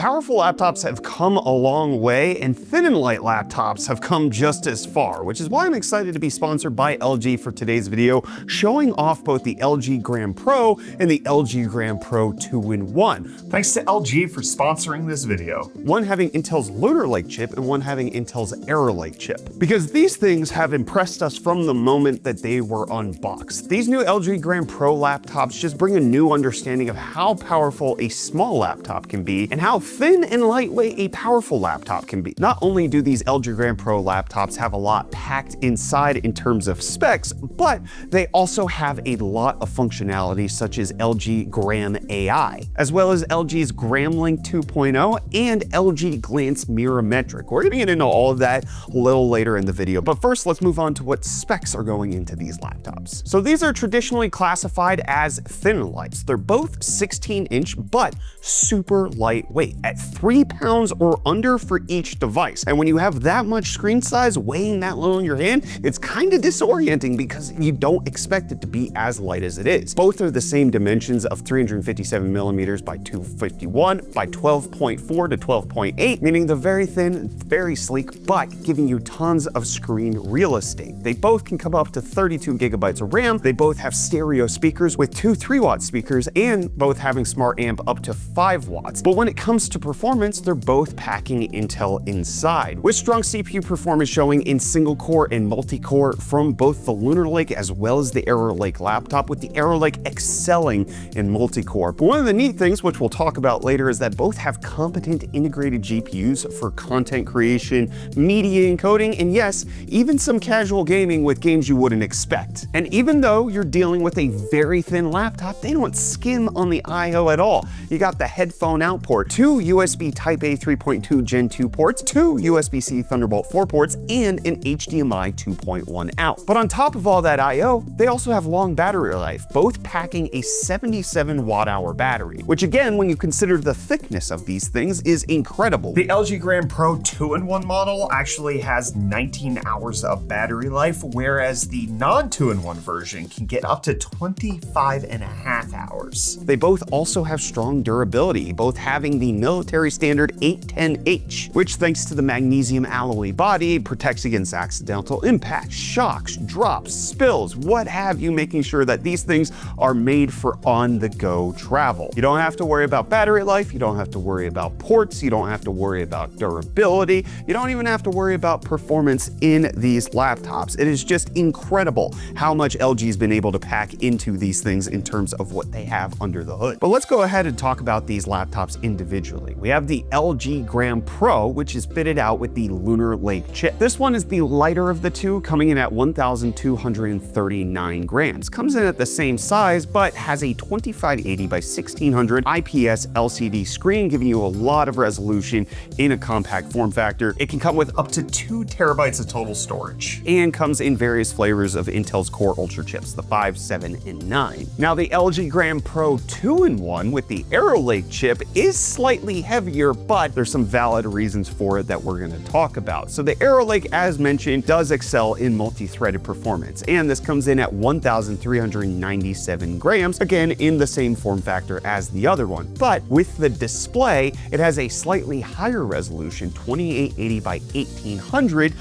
Powerful laptops have come a long way, and thin and light laptops have come just as far, which is why I'm excited to be sponsored by LG for today's video, showing off both the LG Gram Pro and the LG Gram Pro 2-in-1. Thanks to LG for sponsoring this video. One having Intel's Lunar Lake chip and one having Intel's Arrow Lake chip. Because these things have impressed us from the moment that they were unboxed. These new LG Gram Pro laptops just bring a new understanding of how powerful a small laptop can be and how thin and lightweight a powerful laptop can be. Not only do these LG Gram Pro laptops have a lot packed inside in terms of specs, but they also have a lot of functionality such as LG Gram AI, as well as LG's Gram Link 2.0 and LG Glance Mirrormetric. We're gonna get into all of that a little later in the video, but first let's move on to what specs are going into these laptops. So these are traditionally classified as thin and lights. They're both 16-inch, but super lightweight at 3 pounds or under for each device. And when you have that much screen size weighing that low in your hand, it's kind of disorienting because you don't expect it to be as light as it is. Both are the same dimensions of 357 millimeters by 251 by 12.4 to 12.8, meaning they're very thin, very sleek, but giving you tons of screen real estate. They both can come up to 32 gigabytes of RAM. They both have stereo speakers with 2 3-watt speakers and both having smart amp up to 5 watts. But when it comes to performance, they're both packing Intel inside, with strong CPU performance showing in single core and multi-core from both the Lunar Lake as well as the Arrow Lake laptop, with the Arrow Lake excelling in multi-core. But one of the neat things, which we'll talk about later, is that both have competent integrated GPUs for content creation, media encoding, and yes, even some casual gaming with games you wouldn't expect. And even though you're dealing with a very thin laptop, they don't skim on the I/O at all. You got the headphone out port, 2 USB Type-A 3.2 Gen 2 ports, 2 USB-C Thunderbolt 4 ports, and an HDMI 2.1 out. But on top of all that I/O, they also have long battery life, both packing a 77 watt-hour battery, which again, when you consider the thickness of these things, is incredible. The LG Gram Pro 2-in-1 model actually has 19 hours of battery life, whereas the non-2-in-1 version can get up to 25.5 hours. They both also have strong durability, both having the military standard 810H, which thanks to the magnesium alloy body protects against accidental impacts, shocks, drops, spills, what have you, making sure that these things are made for on-the-go travel. You don't have to worry about battery life, you don't have to worry about ports, you don't have to worry about durability, you don't even have to worry about performance in these laptops. It is just incredible how much LG's been able to pack into these things in terms of what they have under the hood. But let's go ahead and talk about these laptops individually. We have the LG Gram Pro, which is fitted out with the Lunar Lake chip. This one is the lighter of the two, coming in at 1,239 grams. Comes in at the same size, but has a 2580 by 1600 IPS LCD screen, giving you a lot of resolution in a compact form factor. It can come with up to 2 terabytes of total storage. And comes in various flavors of Intel's Core Ultra chips, the 5, 7, and 9. Now the LG Gram Pro 2-in-1 with the Arrow Lake chip is slightly heavier, but there's some valid reasons for it that we're gonna talk about. So the Arrow Lake, as mentioned, does excel in multi-threaded performance, and this comes in at 1,397 grams, again in the same form factor as the other one. But with the display, it has a slightly higher resolution, 2880 by 1800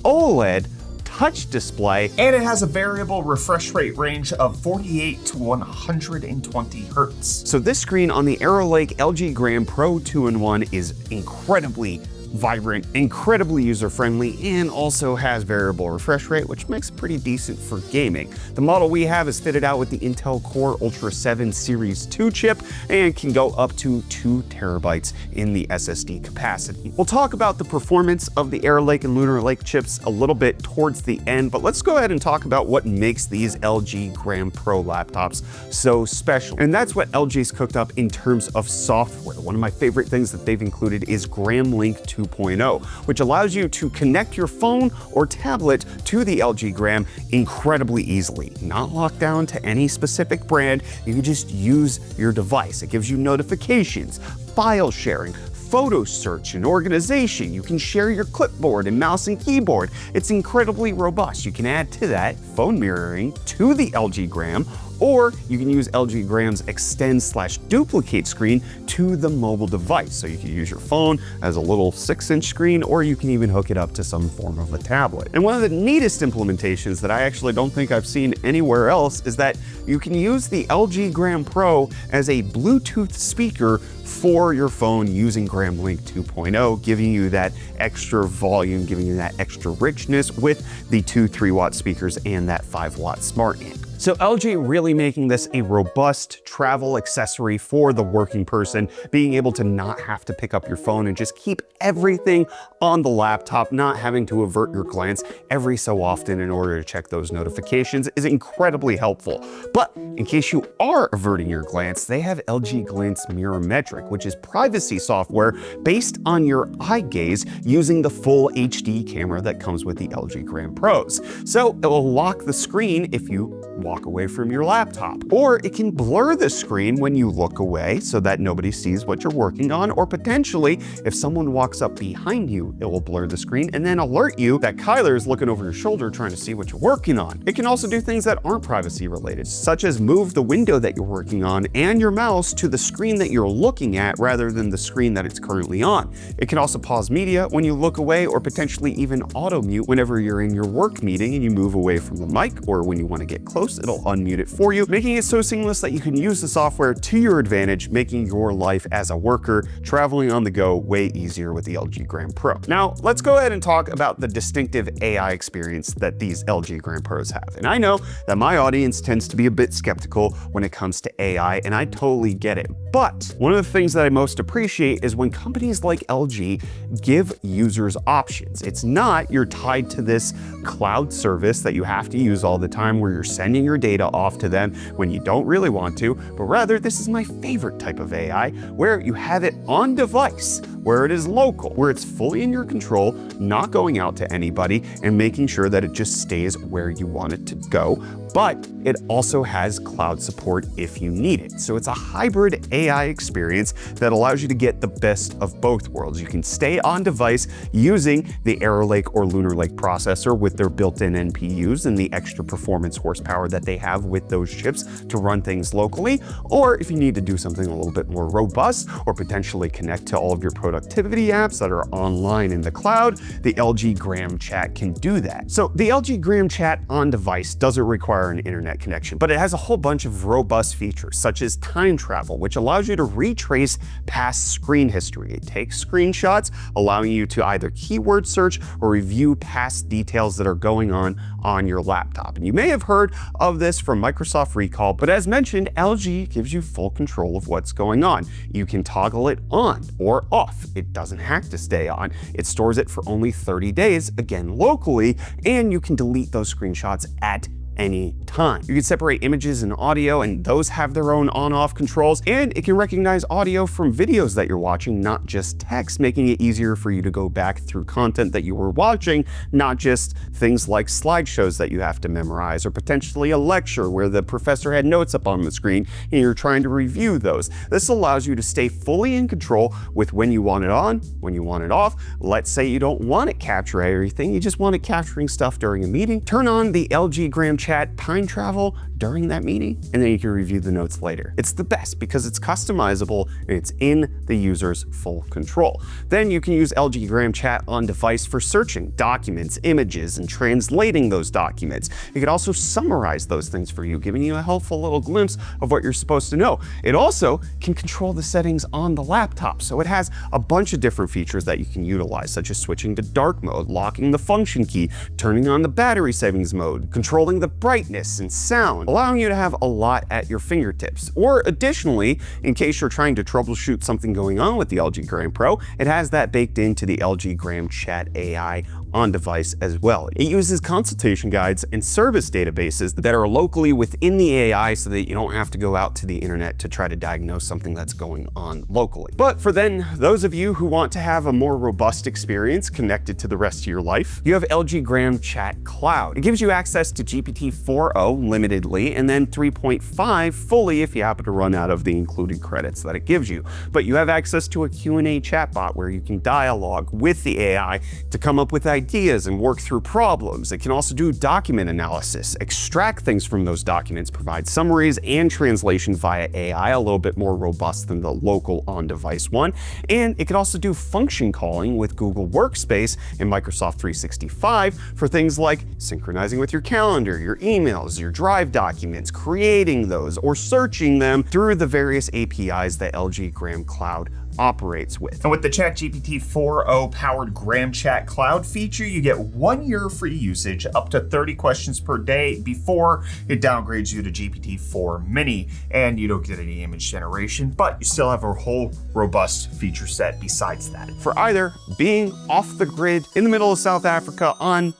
OLED touch display, and it has a variable refresh rate range of 48 to 120 hertz. So this screen on the Arrow Lake LG Gram Pro 2-in-1 is incredibly vibrant, incredibly user-friendly, and also has variable refresh rate, which makes it pretty decent for gaming. The model we have is fitted out with the Intel Core Ultra 7 Series 2 chip and can go up to 2 terabytes in the SSD capacity. We'll talk about the performance of the Arrow Lake and Lunar Lake chips a little bit towards the end, but let's go ahead and talk about what makes these LG Gram Pro laptops so special. And that's what LG's cooked up in terms of software. One of my favorite things that they've included is Gram Link 2.0, which allows you to connect your phone or tablet to the LG Gram incredibly easily. Not locked down to any specific brand, you can just use your device. It gives you notifications, file sharing, photo search and organization. You can share your clipboard and mouse and keyboard. It's incredibly robust. You can add to that phone mirroring to the LG Gram, or you can use LG Gram's extend/duplicate screen to the mobile device. So you can use your phone as a little 6-inch screen, or you can even hook it up to some form of a tablet. And one of the neatest implementations that I actually don't think I've seen anywhere else is that you can use the LG Gram Pro as a Bluetooth speaker for your phone using Gram Link 2.0, giving you that extra volume, giving you that extra richness with the 2 3-watt speakers and that 5-watt smart amp. So LG really making this a robust travel accessory for the working person, being able to not have to pick up your phone and just keep everything on the laptop, not having to avert your glance every so often in order to check those notifications is incredibly helpful. But in case you are averting your glance, they have LG Glance Mirrormetric, which is privacy software based on your eye gaze using the full HD camera that comes with the LG Gram Pros. So it will lock the screen if you walk away from your laptop, or it can blur the screen when you look away so that nobody sees what you're working on, or potentially if someone walks up behind you, it will blur the screen and then alert you that Kyler is looking over your shoulder trying to see what you're working on. It can also do things that aren't privacy related, such as move the window that you're working on and your mouse to the screen that you're looking at rather than the screen that it's currently on. It can also pause media when you look away, or potentially even auto mute whenever you're in your work meeting and you move away from the mic, or when you want to get close, it'll unmute it for you, making it so seamless that you can use the software to your advantage, making your life as a worker traveling on the go way easier with the LG Gram Pro. Now, let's go ahead and talk about the distinctive AI experience that these LG Gram Pros have. And I know that my audience tends to be a bit skeptical when it comes to AI, and I totally get it. But one of the things that I most appreciate is when companies like LG give users options. It's not you're tied to this cloud service that you have to use all the time where you're sending your data off to them when you don't really want to, but rather this is my favorite type of AI, where you have it on device, where it is local, where it's fully in your control, not going out to anybody, and making sure that it just stays where you want it to go. But it also has cloud support if you need it. So it's a hybrid AI experience that allows you to get the best of both worlds. You can stay on device using the Arrow Lake or Lunar Lake processor with their built-in NPUs and the extra performance horsepower that they have with those chips to run things locally. Or if you need to do something a little bit more robust or potentially connect to all of your productivity apps that are online in the cloud, the LG Gram Chat can do that. So the LG Gram Chat on device doesn't require an internet connection, but it has a whole bunch of robust features such as time travel, which allows you to retrace past screen history. It takes screenshots, allowing you to either keyword search or review past details that are going on your laptop. And you may have heard of this from Microsoft Recall, but as mentioned, LG gives you full control of what's going on. You can toggle it on or off. It doesn't have to stay on. It stores it for only 30 days, again locally, and you can delete those screenshots at any time. You can separate images and audio, and those have their own on-off controls, and it can recognize audio from videos that you're watching, not just text, making it easier for you to go back through content that you were watching, not just things like slideshows that you have to memorize, or potentially a lecture where the professor had notes up on the screen and you're trying to review those. This allows you to stay fully in control with when you want it on, when you want it off. Let's say you don't want it capture everything, you just want it capturing stuff during a meeting. Turn on the LG Gram Chat time travel during that meeting, and then you can review the notes later. It's the best because it's customizable and it's in the user's full control. Then you can use LG Gram Chat on device for searching documents, images, and translating those documents. It can also summarize those things for you, giving you a helpful little glimpse of what you're supposed to know. It also can control the settings on the laptop, so it has a bunch of different features that you can utilize, such as switching to dark mode, locking the function key, turning on the battery savings mode, controlling the brightness and sound, allowing you to have a lot at your fingertips. Or additionally, in case you're trying to troubleshoot something going on with the LG Gram Pro, it has that baked into the LG Gram Chat AI on device as well. It uses consultation guides and service databases that are locally within the AI so that you don't have to go out to the internet to try to diagnose something that's going on locally. But for then those of you who want to have a more robust experience connected to the rest of your life, you have LG Gram Chat Cloud. It gives you access to GPT-4o limited monthly, and then 3.5 fully if you happen to run out of the included credits that it gives you. But you have access to a Q&A chatbot where you can dialogue with the AI to come up with ideas and work through problems. It can also do document analysis, extract things from those documents, provide summaries and translation via AI, a little bit more robust than the local on-device one. And it can also do function calling with Google Workspace and Microsoft 365 for things like synchronizing with your calendar, your emails, your Drive documents, creating those, or searching them through the various APIs that LG Gram Cloud operates with. And with the ChatGPT 4o powered Gram Chat Cloud feature, you get 1 year free usage, up to 30 questions per day before it downgrades you to GPT-4 Mini, and you don't get any image generation, but you still have a whole robust feature set besides that. For either being off the grid in the middle of South Africa on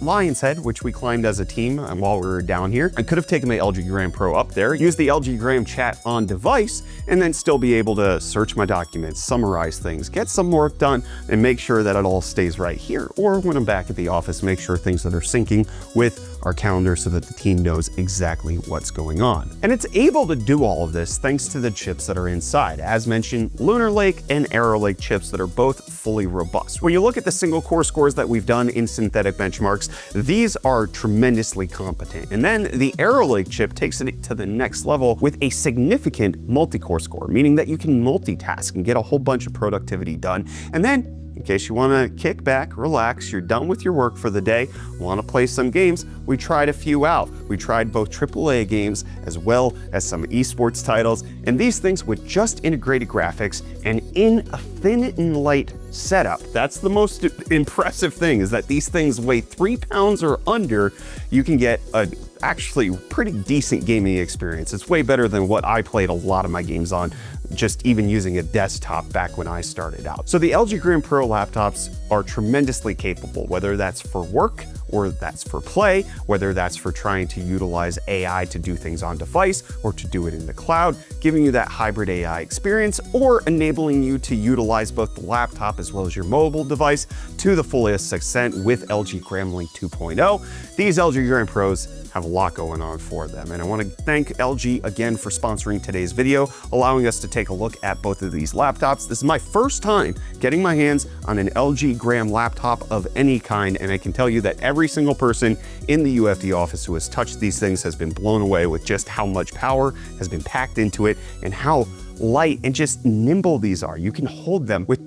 Lion's Head, which we climbed as a team while we were down here. I could have taken my LG Gram Pro up there, used the LG Gram Chat on device, and then still be able to search my documents, summarize things, get some work done, and make sure that it all stays right here. Or when I'm back at the office, make sure things that are syncing with our calendar so that the team knows exactly what's going on. And it's able to do all of this thanks to the chips that are inside. As mentioned, Lunar Lake and Arrow Lake chips that are both fully robust. When you look at the single core scores that we've done in synthetic benchmarks, these are tremendously competent. And then the Arrow Lake chip takes it to the next level with a significant multi-core score, meaning that you can multitask and get a whole bunch of productivity done. And then, in case you want to kick back, relax, you're done with your work for the day, want to play some games, we tried a few out. We tried both AAA games as well as some esports titles, and these things with just integrated graphics and in a thin and light setup. That's the most impressive thing, is that these things weigh 3 pounds or under. You can get a actually pretty decent gaming experience. It's way better than what I played a lot of my games on, just even using a desktop back when I started out. So the LG Gram Pro laptops are tremendously capable, whether that's for work or that's for play, whether that's for trying to utilize AI to do things on device or to do it in the cloud, giving you that hybrid AI experience, or enabling you to utilize both the laptop as well as your mobile device to the fullest extent with LG Gram Link 2.0. These LG Gram Pros have a lot going on for them. And I want to thank LG again for sponsoring today's video, allowing us to take a look at both of these laptops. This is my first time getting my hands on an LG Gram laptop of any kind, and I can tell you that every single person in the UFD office who has touched these things has been blown away with just how much power has been packed into it and how light and just nimble these are. You can hold them with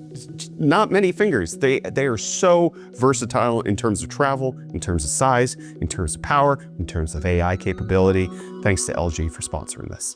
not many fingers. They are so versatile in terms of travel, in terms of size, in terms of power, in terms of AI capability. Thanks to LG for sponsoring this.